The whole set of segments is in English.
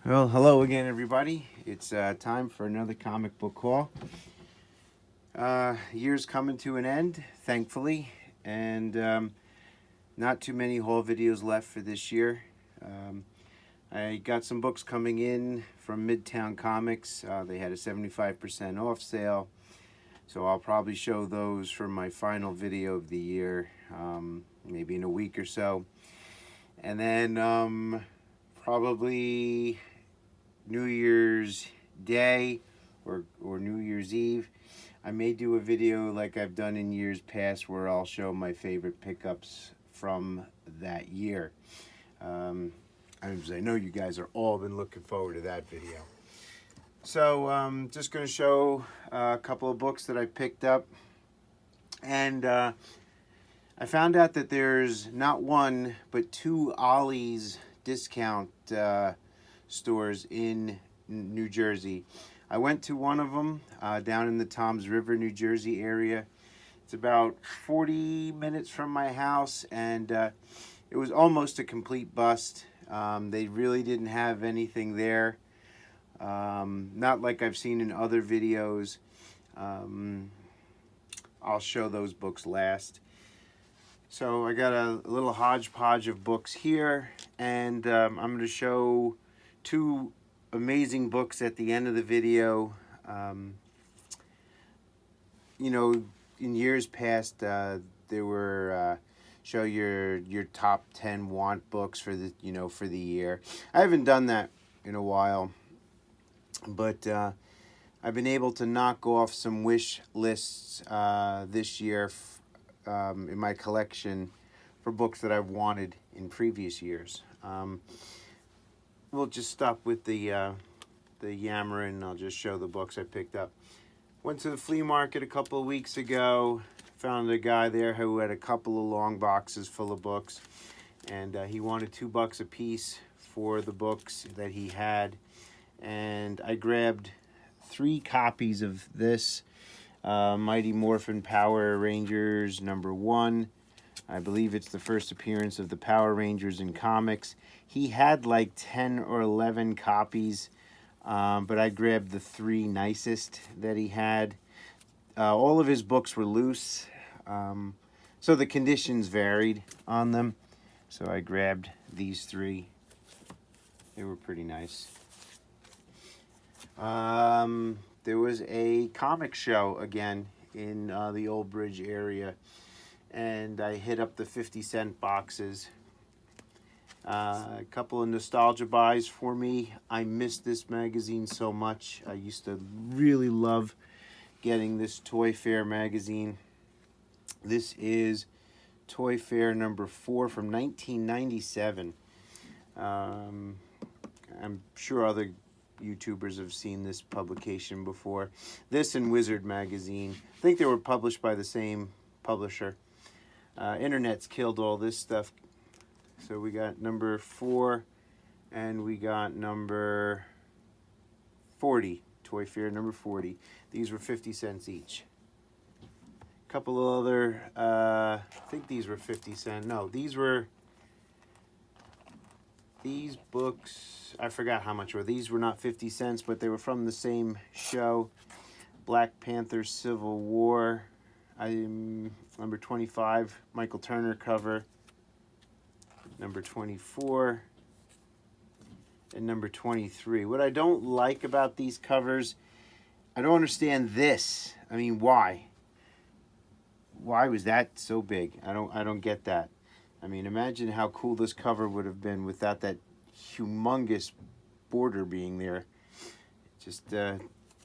Well, hello again, everybody. It's time for another comic book haul. Year's coming to an end, thankfully, and not too many haul videos left for this year. I got some books coming in from Midtown Comics. They had a 75% off sale, so I'll probably show those for my final video of the year, maybe in a week or so. And then probably New Year's Day or New Year's Eve, I may do a video like I've done in years past where I'll show my favorite pickups from that year. As I know you guys are all been looking forward to that video. So just going to show a couple of books that I picked up. And I found out that there's not one, but two Ollie's discount stores in New Jersey. I went to one of them down in the Toms River, New Jersey area. It's about 40 minutes from my house, and it was almost a complete bust. They really didn't have anything there. Not like I've seen in other videos. I'll show those books last. So I got a little hodgepodge of books here, and I'm going to show two amazing books at the end of the video. You know, in years past, there were show your top 10 want books for the for the year. I haven't done that in a while, but I've been able to knock off some wish lists this year in my collection for books that I've wanted in previous years. We'll just stop with the yammering, and I'll just show the books I picked up. Went to the flea market a couple of weeks ago. Found a guy there who had a couple of long boxes full of books, and he wanted $2 a piece for the books that he had. And I grabbed 3 copies of this Mighty Morphin Power Rangers #1. I believe it's the first appearance of the Power Rangers in comics. He had like 10 or 11 copies, but I grabbed the 3 nicest that he had. All of his books were loose, so the conditions varied on them. So I grabbed these 3. They were pretty nice. There was a comic show again in the Old Bridge area, and I hit up the 50-cent boxes. A couple of nostalgia buys for me. I missed this magazine so much. I used to really love getting this Toy Fair magazine. This is Toy Fair #4 from 1997. I'm sure other YouTubers have seen this publication before. This and Wizard magazine. I think they were published by the same publisher. Internet's killed all this stuff. So we got #4 and we got #40. Toy Fair #40. These were 50 cents each. A couple of other, I think these were 50 cents. No, these books, I forgot how much were. These were not 50 cents, but they were from the same show. Black Panther Civil War. #25, Michael Turner cover. #24 and #23. What I don't like about these covers, I don't understand this. I mean, why? Why was that so big? I don't get that. I mean, imagine how cool this cover would have been without that humongous border being there. It just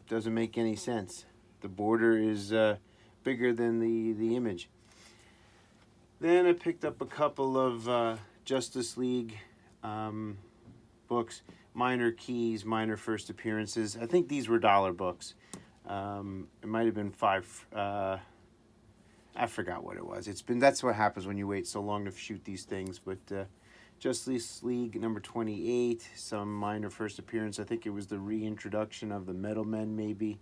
doesn't make any sense. The border is bigger than the image. Then I picked up a couple of Justice League books, minor keys, minor first appearances. I think these were dollar books. It might have been 5. I forgot what it was. That's what happens when you wait so long to shoot these things. But Justice League #28, some minor first appearance. I think it was the reintroduction of the Metal Men, maybe.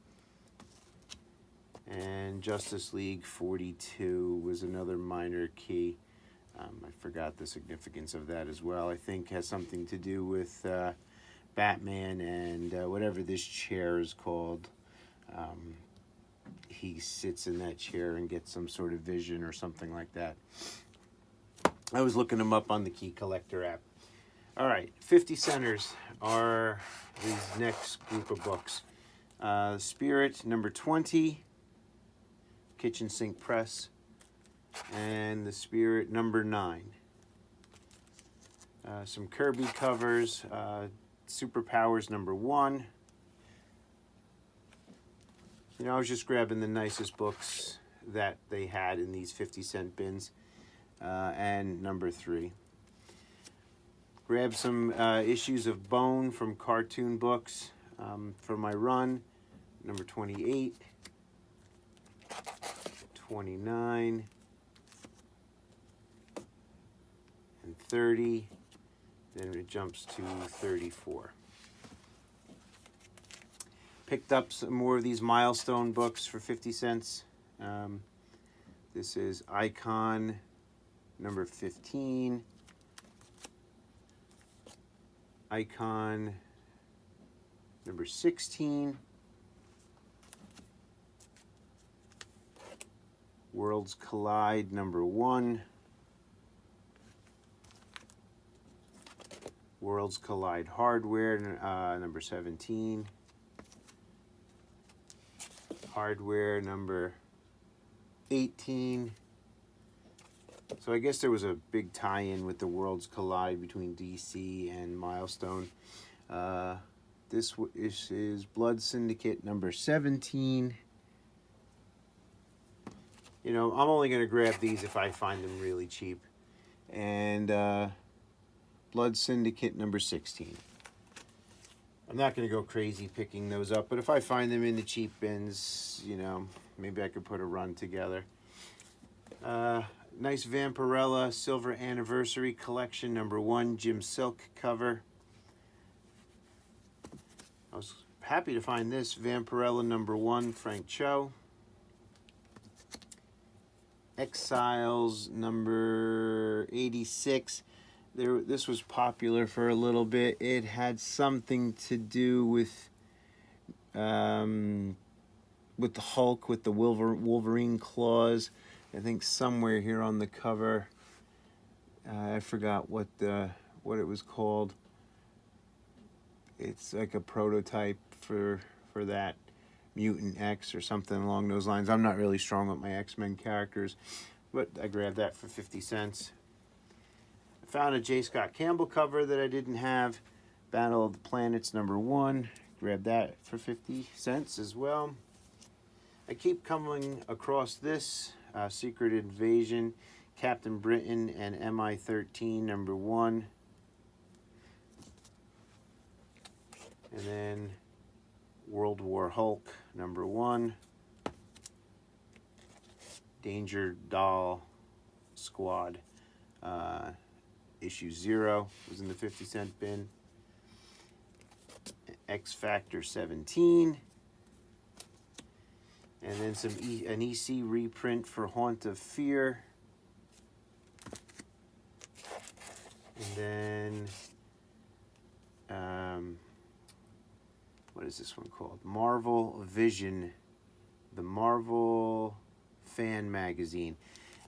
And Justice League 42 was another minor key. I forgot the significance of that as well. I think has something to do with Batman and whatever this chair is called. He sits in that chair and gets some sort of vision or something like that. I was looking them up on the Key Collector app. All right, 50 centers are these next group of books. Spirit, number 20, Kitchen Sink Press, and The Spirit, number 9. Some Kirby covers, Superpowers, number 1. You know, I was just grabbing the nicest books that they had in these 50-cent bins, and number 3. Grab some issues of Bone from Cartoon Books for my run, number 28, 29, and 30. Then it jumps to 34. Picked up some more of these Milestone books for 50 cents. This is Icon number 15. Icon number 16. Worlds Collide number 1. Worlds Collide Hardware number 17. Hardware number 18. So I guess there was a big tie-in with the Worlds Collide between DC and Milestone. This is Blood Syndicate number 17. You know, I'm only going to grab these if I find them really cheap. And Blood Syndicate number 16. I'm not going to go crazy picking those up, but if I find them in the cheap bins, you know, maybe I could put a run together. Nice Vampirella Silver Anniversary Collection number 1, Jim Silk cover. I was happy to find this Vampirella number 1, Frank Cho. Exiles number 86. This was popular for a little bit. It had something to do with the Hulk, with the Wolverine claws. I think somewhere here on the cover, I forgot what it was called. It's like a prototype for that. Mutant X or something along those lines. I'm not really strong with my X-Men characters, but I grabbed that for 50 cents. I found a J. Scott Campbell cover that I didn't have. Battle of the Planets number 1. Grabbed that for 50 cents as well. I keep coming across this Secret Invasion, Captain Britain and MI-13 number 1. And then World War Hulk number 1. Danger Doll Squad issue 0 was in the 50-cent bin. X Factor 17. And then an EC reprint for Haunt of Fear. And then what is this one called? Marvel Vision, the Marvel Fan Magazine.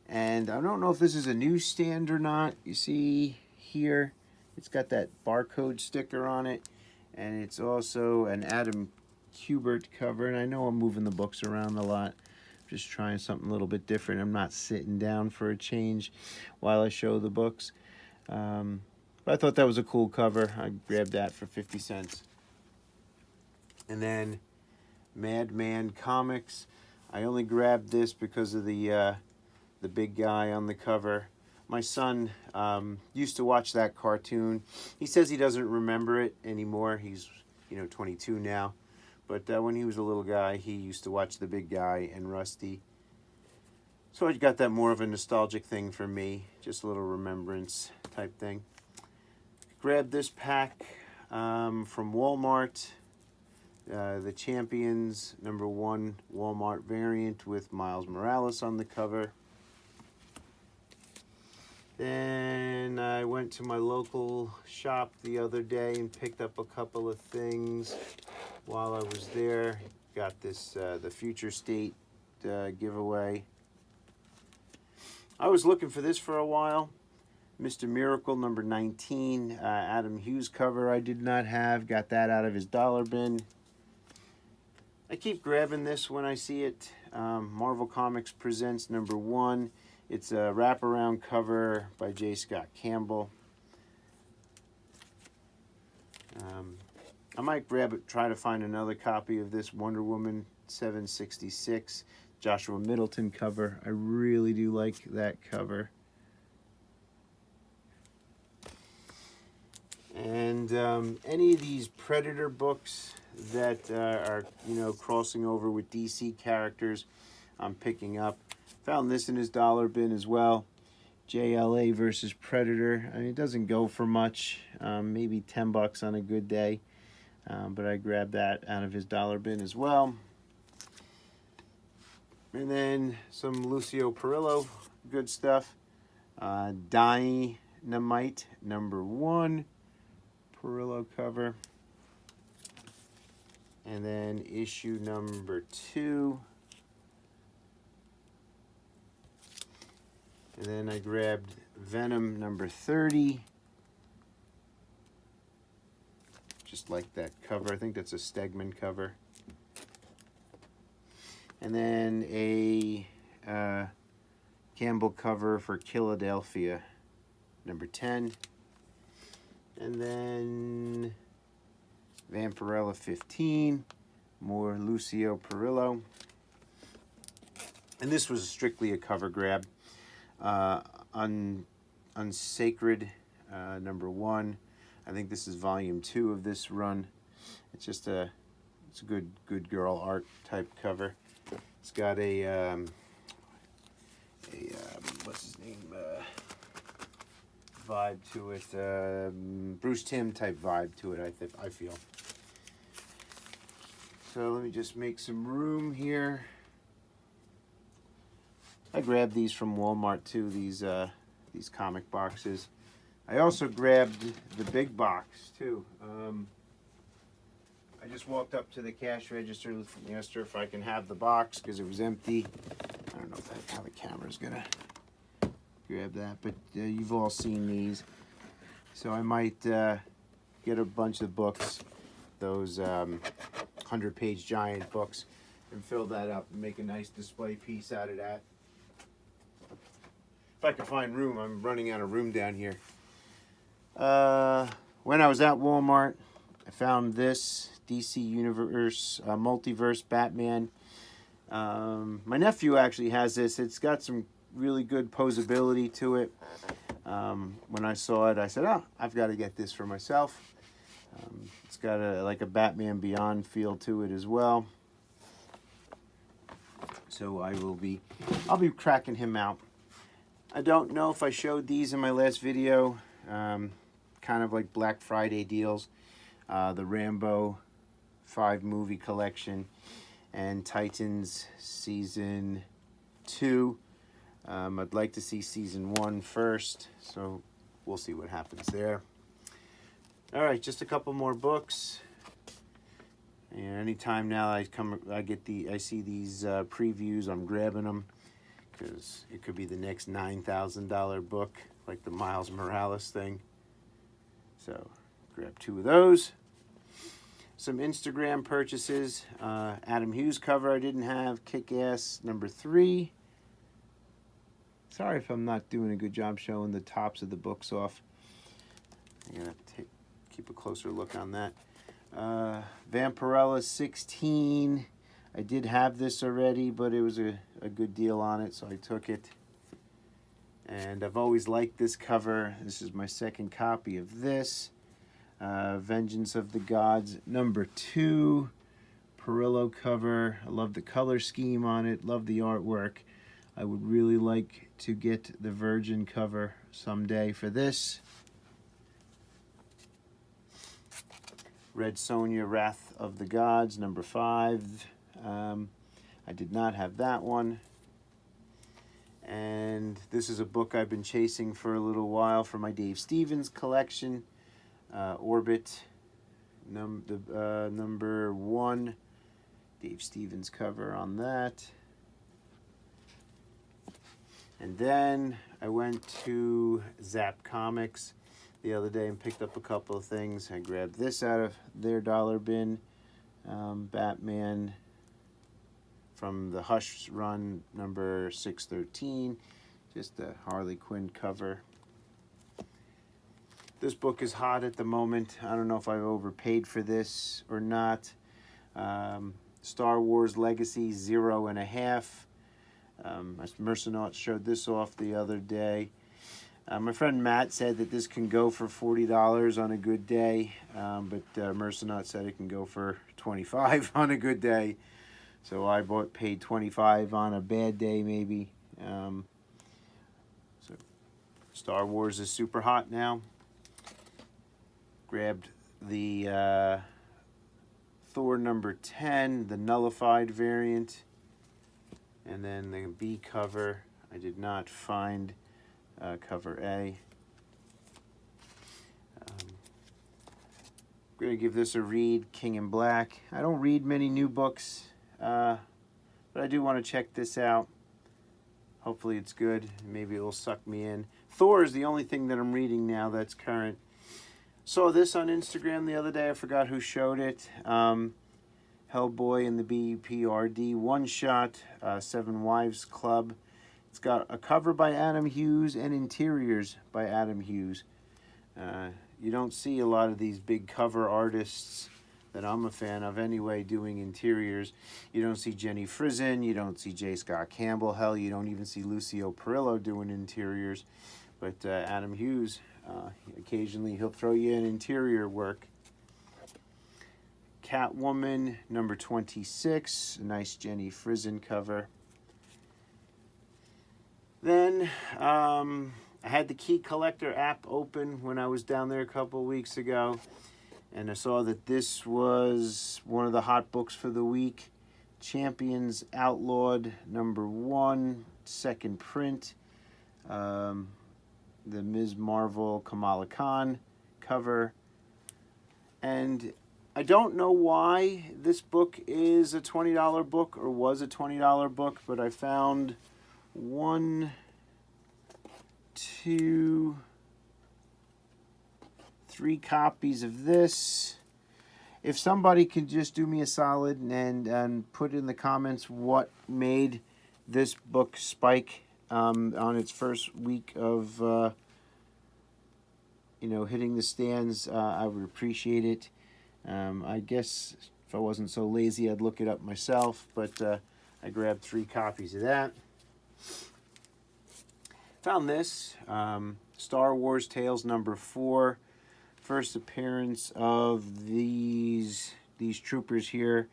And I don't know if this is a newsstand or not. You see here, it's got that barcode sticker on it. And it's also an Adam Kubert cover. And I know I'm moving the books around a lot. Just trying something a little bit different. I'm not sitting down for a change while I show the books. But I thought that was a cool cover. I grabbed that for 50 cents. And then Madman Comics. I only grabbed this because of the big guy on the cover. My son used to watch that cartoon. He says he doesn't remember it anymore. He's 22 now. But when he was a little guy, he used to watch the big guy and Rusty. So I got that more of a nostalgic thing for me. Just a little remembrance type thing. Grabbed this pack from Walmart. The Champions number 1 Walmart variant with Miles Morales on the cover. Then I went to my local shop the other day and picked up a couple of things while I was there. Got this, the Future State giveaway. I was looking for this for a while. Mr. Miracle number 19, Adam Hughes cover I did not have. Got that out of his dollar bin. I keep grabbing this when I see it. Marvel Comics Presents number 1. It's a wraparound cover by J. Scott Campbell. I might grab it, try to find another copy of this Wonder Woman 766 Joshua Middleton cover. I really do like that cover. And any of these Predator books that are, you know, crossing over with DC characters, I'm picking up. Found this in his dollar bin as well. JLA versus Predator. I mean, it doesn't go for much, maybe 10 bucks on a good day. But I grabbed that out of his dollar bin as well. And then some Lucio Perillo, good stuff. Dynamite number 1, Perillo cover. And then issue number 2. And then I grabbed Venom number 30. Just like that cover. I think that's a Stegman cover. And then a Campbell cover for Philadelphia number 10. And then Vampirella 15. More Lucio Perillo. And this was strictly a cover grab. Unsacred number 1. I think this is volume 2 of this run. It's just it's a good girl art type cover. It's got a what's his name, vibe to it, Bruce Timm type vibe to it, I feel. So let me just make some room here. I grabbed these from Walmart too, these comic boxes. I also grabbed the big box too. I just walked up to the cash register and asked her if I can have the box because it was empty. I don't know how the camera's gonna grab that, but you've all seen these. So I might get a bunch of books, those 100-page giant books, and fill that up and make a nice display piece out of that. If I can find room, I'm running out of room down here. When I was at Walmart, I found this DC Universe Multiverse Batman. My nephew actually has this. It's got some really good posability to it. When I saw it, I said, "Oh, I've got to get this for myself." It's got like a Batman Beyond feel to it as well. So I'll be cracking him out. I don't know if I showed these in my last video. Kind of like Black Friday deals. The Rambo 5 movie collection and Titans season 2. I'd like to see season 1 first, so we'll see what happens there. All right, just a couple more books. And anytime now I see these previews, I'm grabbing them because it could be the next $9,000 book, like the Miles Morales thing. So grab 2 of those. Some Instagram purchases. Adam Hughes cover I didn't have. Kick-Ass number 3. Sorry if I'm not doing a good job showing the tops of the books off. I'm going to keep a closer look on that. Vampirella 16. I did have this already, but it was a good deal on it, so I took it. And I've always liked this cover. This is my second copy of this. Vengeance of the Gods number 2. Perillo cover. I love the color scheme on it. Love the artwork. I would really like to get the Virgin cover someday for this. Red Sonja, Wrath of the Gods, number 5. I did not have that one. And this is a book I've been chasing for a little while for my Dave Stevens collection, Orbit, number 1, Dave Stevens cover on that. And then I went to Zap Comics the other day and picked up a couple of things. I grabbed this out of their dollar bin, Batman from the Hush run, number 613, just a Harley Quinn cover. This book is hot at the moment. I don't know if I've overpaid for this or not. Star Wars Legacy 0.5. Miscellaneous showed this off the other day. My friend Matt said that this can go for $40 on a good day, but Miscellaneous said it can go for $25 on a good day. So I paid $25 on a bad day, maybe. So Star Wars is super hot now. Grabbed the Thor number 10, the nullified variant. And then the B cover, I did not find cover A. I'm going to give this a read, King in Black. I don't read many new books, but I do want to check this out. Hopefully it's good. Maybe it will suck me in. Thor is the only thing that I'm reading now that's current. Saw this on Instagram the other day. I forgot who showed it. Hellboy and the BPRD one-shot, Seven Wives Club. It's got a cover by Adam Hughes and interiors by Adam Hughes. You don't see a lot of these big cover artists that I'm a fan of anyway doing interiors. You don't see Jenny Frison. You don't see J. Scott Campbell. Hell, you don't even see Lucio Perillo doing interiors. But Adam Hughes, occasionally he'll throw you in interior work. Catwoman, number 26, a nice Jenny Frison cover. Then I had the Key Collector app open when I was down there a couple weeks ago, and I saw that this was one of the hot books for the week. Champions Outlawed, number 1, second print. The Ms. Marvel Kamala Khan cover. And I don't know why this book is a $20 book or was a $20 book, but I found 1, 2, 3 copies of this. If somebody could just do me a solid and put in the comments what made this book spike on its first week of hitting the stands, I would appreciate it. I guess if I wasn't so lazy, I'd look it up myself, but I grabbed 3 copies of that. Found this, Star Wars Tales number 4, first appearance of these troopers here.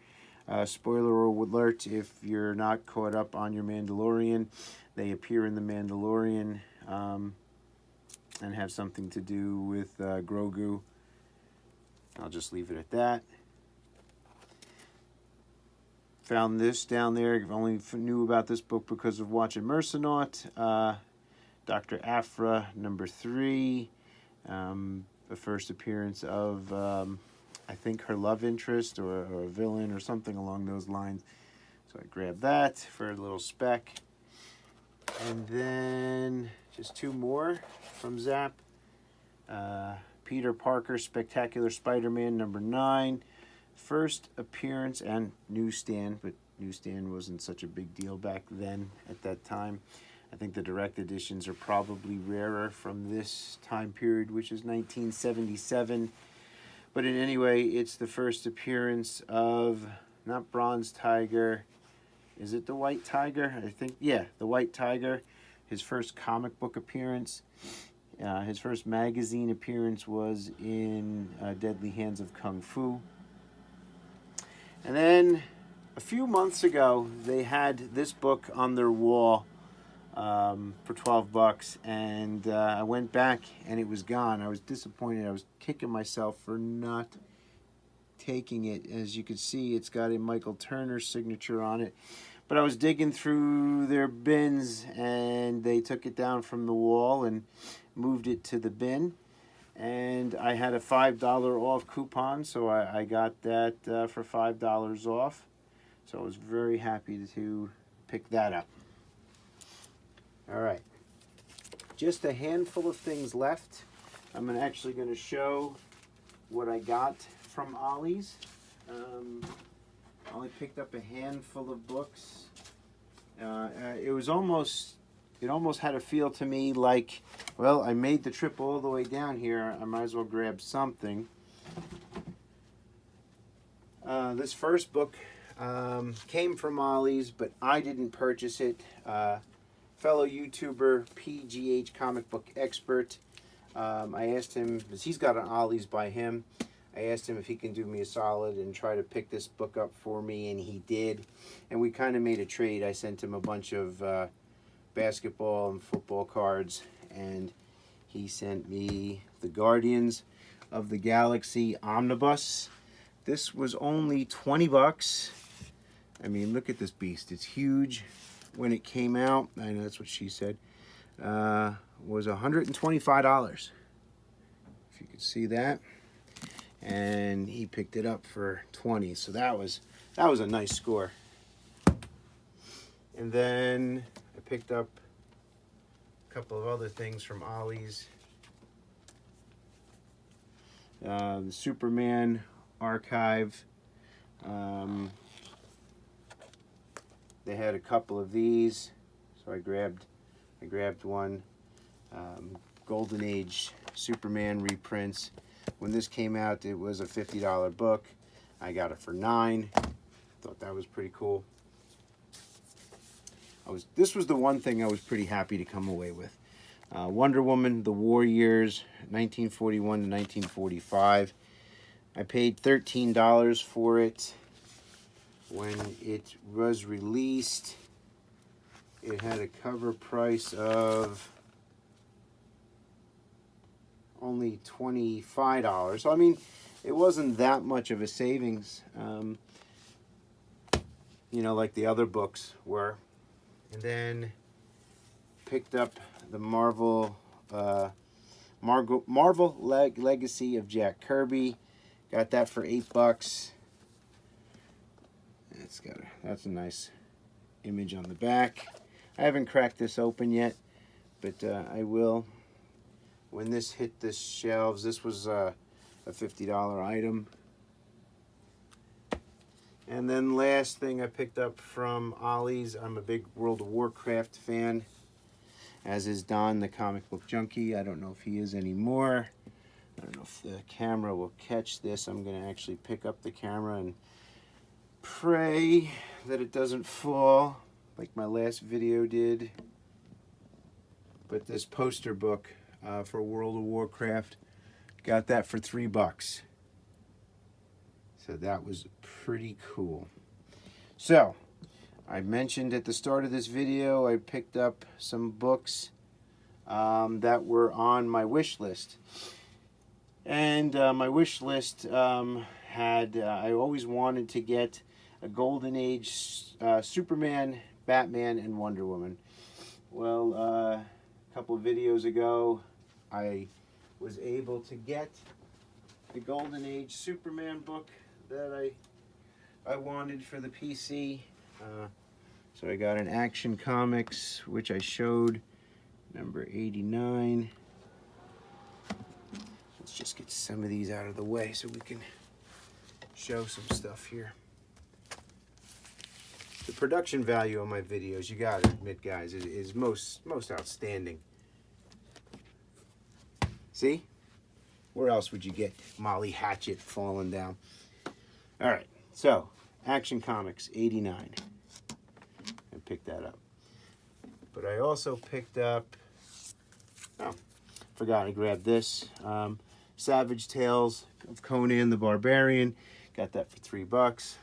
Spoiler alert, if you're not caught up on your Mandalorian, they appear in the Mandalorian and have something to do with Grogu. I'll just leave it at that. Found this down there. I only knew about this book because of watching Miscellaneous. Dr. Aphra, number 3. The first appearance of, I think, her love interest or a villain or something along those lines. So I grabbed that for a little spec. And then just 2 more from Zap. Peter Parker, Spectacular Spider-Man, number 9. First appearance and newsstand, but newsstand wasn't such a big deal back then at that time. I think the direct editions are probably rarer from this time period, which is 1977. But in any way, it's the first appearance of, not Bronze Tiger, is it the White Tiger? I think, yeah, the White Tiger. His first comic book appearance. His first magazine appearance was in Deadly Hands of Kung Fu. And then a few months ago, they had this book on their wall for $12, and I went back and it was gone. I was disappointed. I was kicking myself for not taking it. As you can see, it's got a Michael Turner signature on it. But I was digging through their bins, and they took it down from the wall and moved it to the bin. And I had a $5 off coupon, so I got that for $5 off. So I was very happy to pick that up. All right, just a handful of things left. I'm actually going to show what I got from Ollie's. I only picked up a handful of books. It almost had a feel to me like, well, I made the trip all the way down here. I might as well grab something. This first book came from Ollie's, but I didn't purchase it. Fellow YouTuber, PGH Comic Book Expert. I asked him, because he's got an Ollie's by him, I asked him if he can do me a solid and try to pick this book up for me, and he did. And we kind of made a trade. I sent him a bunch of basketball and football cards, and he sent me the Guardians of the Galaxy Omnibus. This was only 20 bucks. I mean, look at this beast. It's huge. When it came out, I know that's what she said, was $125. If you could see that. And he picked it up for 20, so that was a nice score. And then I picked up a couple of other things from Ollie's. The Superman archive. They had a couple of these, so I grabbed one. Golden Age Superman reprints. When this came out, it was a $50 book. I got it for $9. Thought that was pretty cool. This was the one thing I was pretty happy to come away with. Wonder Woman, The War Years, 1941 to 1945. I paid $13 for it. When it was released, it had a cover price of only $25. So I mean, it wasn't that much of a savings, you know, like the other books were. And then picked up the Marvel Legacy of Jack Kirby. Got that for $8. That's a nice image on the back. I haven't cracked this open yet, but I will. When this hit the shelves, this was a $50 item. And then last thing I picked up from Ollie's, I'm a big World of Warcraft fan, as is Don, the comic book junkie. I don't know if he is anymore. I don't know if the camera will catch this. I'm going to actually pick up the camera and pray that it doesn't fall like my last video did. But this poster book for World of Warcraft, got that for $3. So that was pretty cool. So I mentioned at the start of this video, I picked up some books that were on my wish list. And my wish list had, I always wanted to get a Golden Age Superman, Batman, and Wonder Woman. Well, a couple of videos ago, I was able to get the Golden Age Superman book that I wanted for the PC. So I got an Action Comics, which I showed, number 89. Let's just get some of these out of the way so we can show some stuff here. The production value on my videos, you gotta admit, guys, is most outstanding. See? Where else would you get Molly Hatchet falling down? All right, so Action Comics 89. I picked that up. But I also picked up, forgot I grabbed this. Savage Tales of Conan the Barbarian. Got that for $3.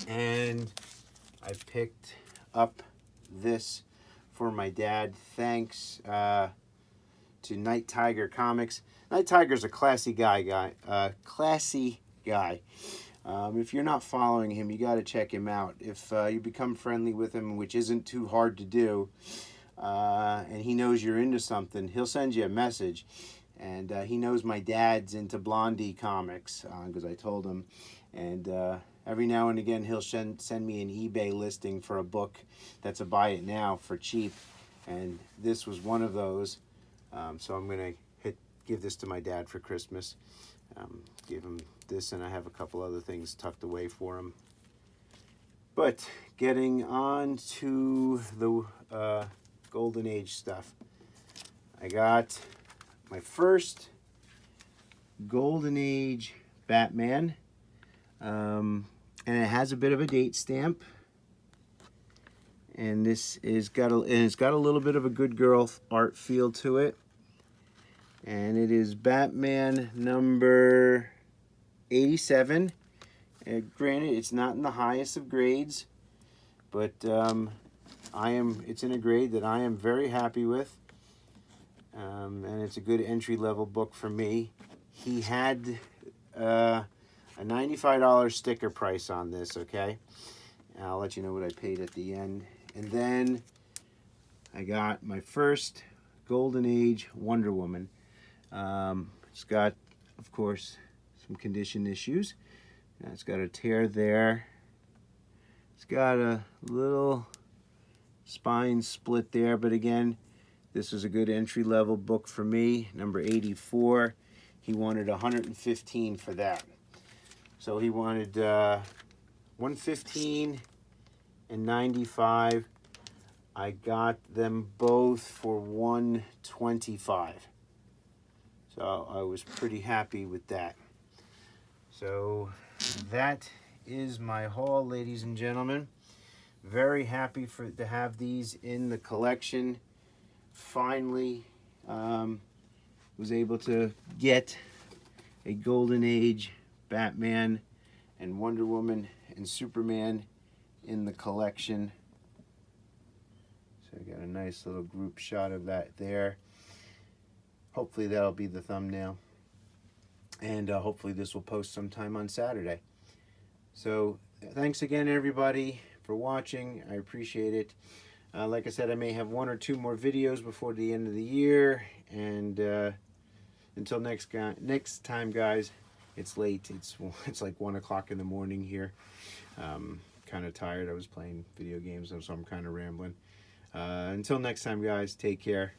And I picked up this for my dad. Thanks to Night Tiger Comics. Night Tiger's a classy guy. If you're not following him, you got to check him out. If you become friendly with him, which isn't too hard to do, and he knows you're into something, he'll send you a message. And he knows my dad's into Blondie comics, because I told him. And every now and again, he'll send me an eBay listing for a book that's a buy it now for cheap. And this was one of those. So I'm going to give this to my dad for Christmas. Give him this, and I have a couple other things tucked away for him. But getting on to the Golden Age stuff. I got my first Golden Age Batman. And it has a bit of a date stamp. And it's got a little bit of a good girl art feel to it. And it is Batman number 87. Granted, it's not in the highest of grades, but it's in a grade that I am very happy with. And it's a good entry-level book for me. He had a $95 sticker price on this, okay? And I'll let you know what I paid at the end. And then I got my first Golden Age Wonder Woman. It's got, of course, some condition issues. It's got a tear there. It's got a little spine split there, but again, this was a good entry-level book for me. Number 84. He wanted $115 for that. So he wanted $115 and $95. I got them both for $125. So I was pretty happy with that. So that is my haul, ladies and gentlemen. Very happy to have these in the collection. Finally was able to get a Golden Age Batman and Wonder Woman and Superman in the collection. So I got a nice little group shot of that there. Hopefully that'll be the thumbnail. And hopefully this will post sometime on Saturday. So thanks again, everybody, for watching. I appreciate it. Like I said, I may have one or two more videos before the end of the year. And until next time, guys, it's late. It's like 1 o'clock in the morning here. Kind of tired. I was playing video games, so I'm kind of rambling. Until next time, guys, take care.